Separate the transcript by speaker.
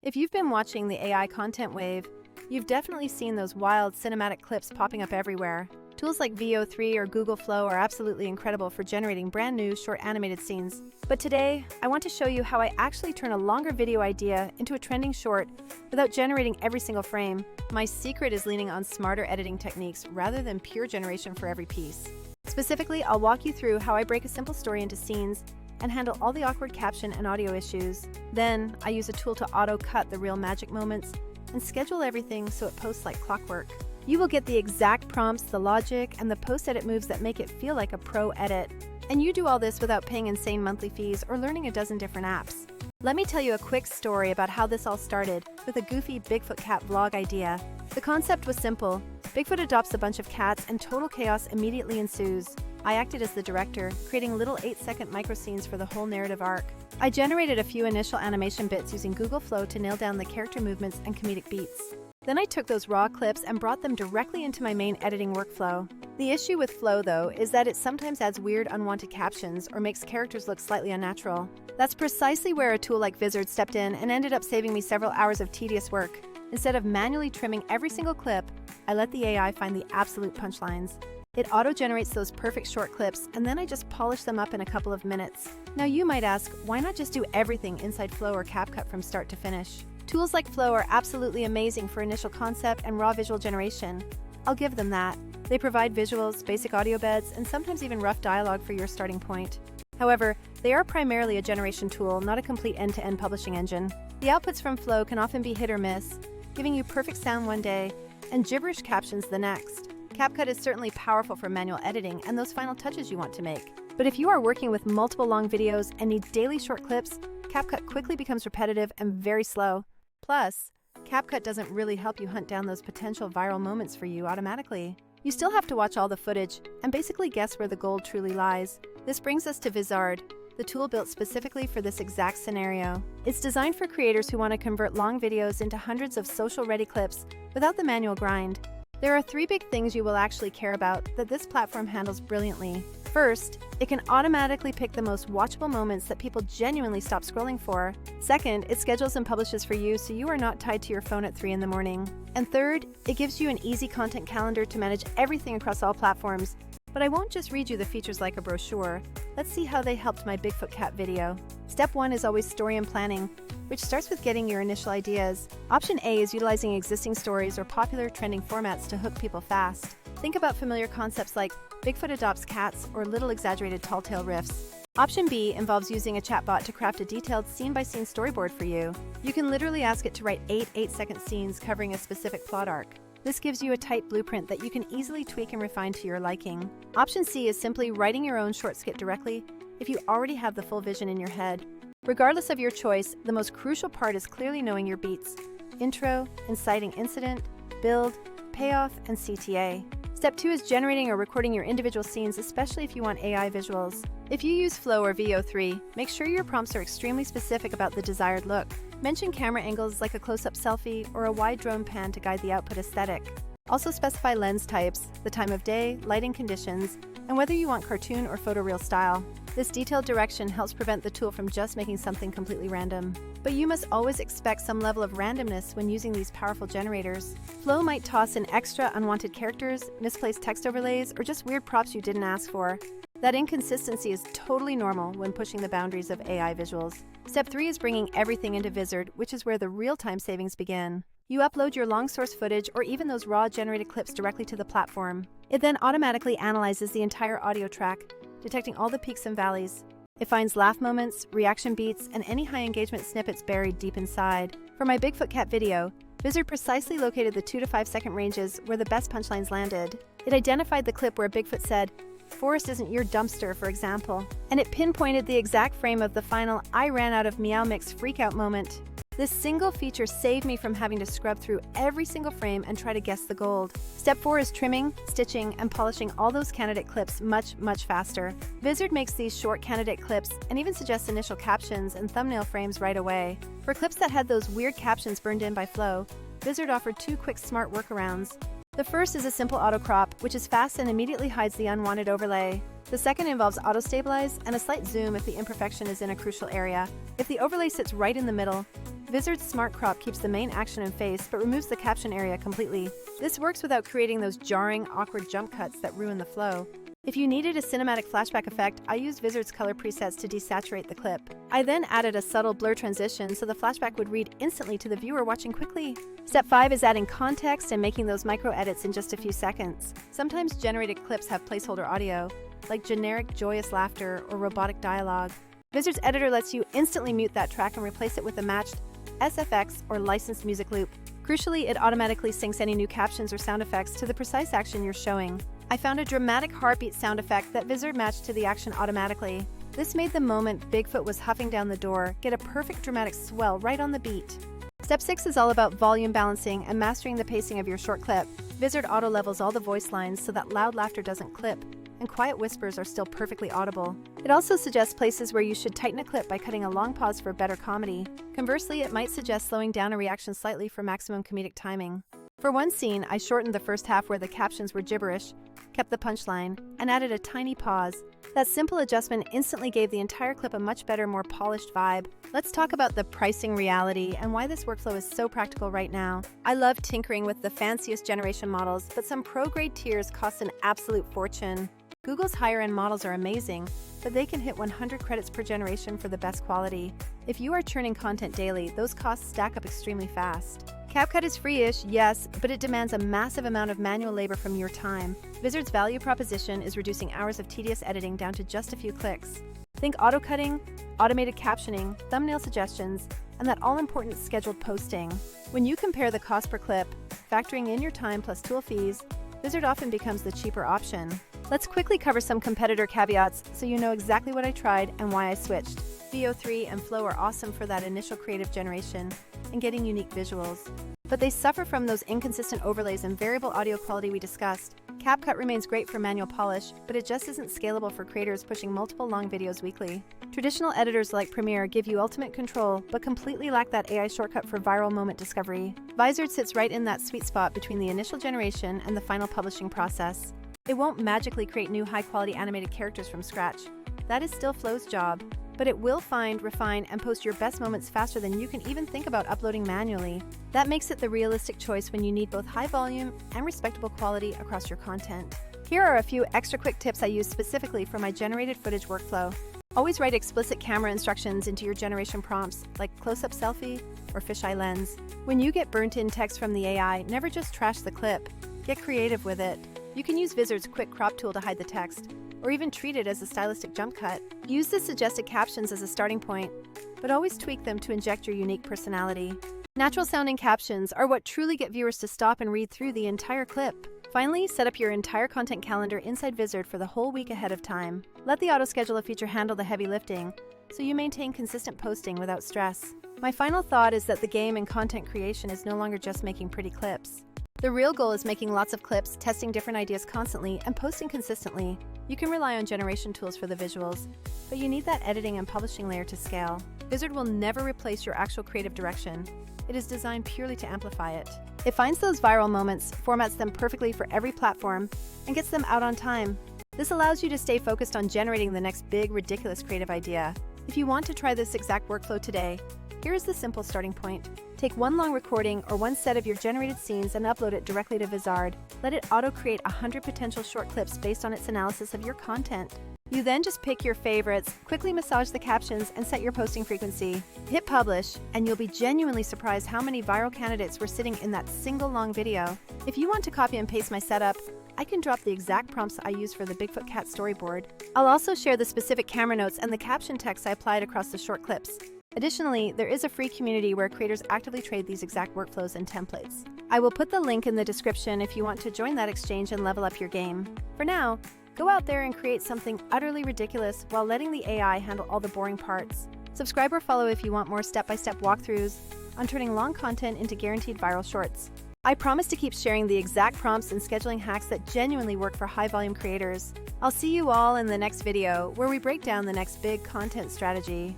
Speaker 1: If you've been watching the AI content wave, you've definitely seen those wild cinematic clips popping up everywhere. Tools like VEO3 or Google Flow are absolutely incredible for generating brand new short animated scenes. But today, I want to show you how I actually turn a longer video idea into a trending short without generating every single frame. My secret is leaning on smarter editing techniques rather than pure generation for every piece. Specifically, I'll walk you through how I break a simple story into scenes and handle all the awkward caption and audio issues. Then, I use a tool to auto-cut the real magic moments and schedule everything so it posts like clockwork. You will get the exact prompts, the logic, and the post-edit moves that make it feel like a pro edit. And you do all this without paying insane monthly fees or learning a dozen different apps. Let me tell you a quick story about how this all started with a goofy Bigfoot cat vlog idea. The concept was simple. Bigfoot adopts a bunch of cats and total chaos immediately ensues. I acted as the director, creating little 8-second micro scenes for the whole narrative arc. I generated a few initial animation bits using Google Flow to nail down the character movements and comedic beats. Then I took those raw clips and brought them directly into my main editing workflow. The issue with Flow, though, is that it sometimes adds weird, unwanted captions or makes characters look slightly unnatural. That's precisely where a tool like Vizard stepped in and ended up saving me several hours of tedious work. Instead of manually trimming every single clip, I let the AI find the absolute punchlines. It auto-generates those perfect short clips, and then I just polish them up in a couple of minutes. Now you might ask, why not just do everything inside Flow or CapCut from start to finish? Tools like Flow are absolutely amazing for initial concept and raw visual generation. I'll give them that. They provide visuals, basic audio beds, and sometimes even rough dialogue for your starting point. However, they are primarily a generation tool, not a complete end-to-end publishing engine. The outputs from Flow can often be hit or miss, giving you perfect sound one day and gibberish captions the next. CapCut is certainly powerful for manual editing and those final touches you want to make. But if you are working with multiple long videos and need daily short clips, CapCut quickly becomes repetitive and very slow. Plus, CapCut doesn't really help you hunt down those potential viral moments for you automatically. You still have to watch all the footage and basically guess where the gold truly lies. This brings us to Vizard, the tool built specifically for this exact scenario. It's designed for creators who want to convert long videos into hundreds of social-ready clips without the manual grind. There are 3 big things you will actually care about that this platform handles brilliantly. First, it can automatically pick the most watchable moments that people genuinely stop scrolling for. Second, it schedules and publishes for you so you are not tied to your phone at 3 in the morning. And third, it gives you an easy content calendar to manage everything across all platforms. But I won't just read you the features like a brochure. Let's see how they helped my Bigfoot cat video. Step 1 is always story and planning, which starts with getting your initial ideas. Option A is utilizing existing stories or popular trending formats to hook people fast. Think about familiar concepts like Bigfoot adopts cats or little exaggerated tall tale riffs. Option B involves using a chatbot to craft a detailed scene-by-scene storyboard for you. You can literally ask it to write 8-second scenes covering a specific plot arc. This gives you a tight blueprint that you can easily tweak and refine to your liking. Option C is simply writing your own short skit directly if you already have the full vision in your head. Regardless of your choice, the most crucial part is clearly knowing your beats: intro, inciting incident, build, payoff, and CTA. Step 2 is generating or recording your individual scenes, especially if you want AI visuals. If you use Flow or VEO3, make sure your prompts are extremely specific about the desired look. Mention camera angles like a close-up selfie or a wide drone pan to guide the output aesthetic. Also specify lens types, the time of day, lighting conditions, and whether you want cartoon or photoreal style. This detailed direction helps prevent the tool from just making something completely random. But you must always expect some level of randomness when using these powerful generators. Flow might toss in extra unwanted characters, misplaced text overlays, or just weird props you didn't ask for. That inconsistency is totally normal when pushing the boundaries of AI visuals. Step 3 is bringing everything into Vizard, which is where the real-time savings begin. You upload your long source footage or even those raw generated clips directly to the platform. It then automatically analyzes the entire audio track, detecting all the peaks and valleys. It finds laugh moments, reaction beats, and any high engagement snippets buried deep inside. For my Bigfoot cat video, Vizard precisely located the 2 to 5 second ranges where the best punchlines landed. It identified the clip where Bigfoot said, "Forest isn't your dumpster," for example, and it pinpointed the exact frame of the final "I ran out of meow mix" freakout moment. This single feature saved me from having to scrub through every single frame and try to guess the gold. Step 4 is trimming, stitching, and polishing all those candidate clips much faster. Vizard makes these short candidate clips and even suggests initial captions and thumbnail frames right away. For clips that had those weird captions burned in by Flow, Vizard offered 2 quick smart workarounds. The first is a simple auto crop, which is fast and immediately hides the unwanted overlay. The second involves auto-stabilize and a slight zoom if the imperfection is in a crucial area. If the overlay sits right in the middle, Vizard's Smart Crop keeps the main action in face but removes the caption area completely. This works without creating those jarring, awkward jump cuts that ruin the flow. If you needed a cinematic flashback effect, I used Vizard's color presets to desaturate the clip. I then added a subtle blur transition so the flashback would read instantly to the viewer watching quickly. Step 5 is adding context and making those micro edits in just a few seconds. Sometimes generated clips have placeholder audio, like generic joyous laughter or robotic dialogue. Vizard's editor lets you instantly mute that track and replace it with a matched SFX or licensed music loop. Crucially, it automatically syncs any new captions or sound effects to the precise action you're showing. I found a dramatic heartbeat sound effect that Vizard matched to the action automatically. This made the moment Bigfoot was huffing down the door get a perfect dramatic swell right on the beat. Step 6 is all about volume balancing and mastering the pacing of your short clip. Vizard auto-levels all the voice lines so that loud laughter doesn't clip, and quiet whispers are still perfectly audible. It also suggests places where you should tighten a clip by cutting a long pause for better comedy. Conversely, it might suggest slowing down a reaction slightly for maximum comedic timing. For one scene, I shortened the first half where the captions were gibberish, kept the punchline, and added a tiny pause. That simple adjustment instantly gave the entire clip a much better, more polished vibe. Let's talk about the pricing reality and why this workflow is so practical right now. I love tinkering with the fanciest generation models, but some pro-grade tiers cost an absolute fortune. Google's higher-end models are amazing, but they can hit 100 credits per generation for the best quality. If you are churning content daily, those costs stack up extremely fast. CapCut is free-ish, yes, but it demands a massive amount of manual labor from your time. Vizard's value proposition is reducing hours of tedious editing down to just a few clicks. Think auto-cutting, automated captioning, thumbnail suggestions, and that all-important scheduled posting. When you compare the cost per clip, factoring in your time plus tool fees, Vizard often becomes the cheaper option. Let's quickly cover some competitor caveats so you know exactly what I tried and why I switched. VEO3 and Flow are awesome for that initial creative generation and getting unique visuals, but they suffer from those inconsistent overlays and variable audio quality we discussed. CapCut remains great for manual polish, but it just isn't scalable for creators pushing multiple long videos weekly. Traditional editors like Premiere give you ultimate control, but completely lack that AI shortcut for viral moment discovery. Vizard sits right in that sweet spot between the initial generation and the final publishing process. It won't magically create new high-quality animated characters from scratch. That is still Flow's job, but it will find, refine, and post your best moments faster than you can even think about uploading manually. That makes it the realistic choice when you need both high volume and respectable quality across your content. Here are a few extra quick tips I use specifically for my generated footage workflow. Always write explicit camera instructions into your generation prompts, like close-up selfie or fisheye lens. When you get burnt-in text from the AI, never just trash the clip. Get creative with it. You can use Vizard's quick crop tool to hide the text, or even treat it as a stylistic jump cut. Use the suggested captions as a starting point, but always tweak them to inject your unique personality. Natural-sounding captions are what truly get viewers to stop and read through the entire clip. Finally, set up your entire content calendar inside Vizard for the whole week ahead of time. Let the auto-scheduler feature handle the heavy lifting, so you maintain consistent posting without stress. My final thought is that the game in content creation is no longer just making pretty clips. The real goal is making lots of clips, testing different ideas constantly, and posting consistently. You can rely on generation tools for the visuals, but you need that editing and publishing layer to scale. Vizard will never replace your actual creative direction. It is designed purely to amplify it. It finds those viral moments, formats them perfectly for every platform, and gets them out on time. This allows you to stay focused on generating the next big, ridiculous creative idea. If you want to try this exact workflow today, here is the simple starting point. Take one long recording or one set of your generated scenes and upload it directly to Vizard. Let it auto-create 100 potential short clips based on its analysis of your content. You then just pick your favorites, quickly massage the captions, and set your posting frequency. Hit publish, and you'll be genuinely surprised how many viral candidates were sitting in that single long video. If you want to copy and paste my setup, I can drop the exact prompts I use for the Bigfoot cat storyboard. I'll also share the specific camera notes and the caption text I applied across the short clips. Additionally, there is a free community where creators actively trade these exact workflows and templates. I will put the link in the description if you want to join that exchange and level up your game. For now, go out there and create something utterly ridiculous while letting the AI handle all the boring parts. Subscribe or follow if you want more step-by-step walkthroughs on turning long content into guaranteed viral shorts. I promise to keep sharing the exact prompts and scheduling hacks that genuinely work for high-volume creators. I'll see you all in the next video where we break down the next big content strategy.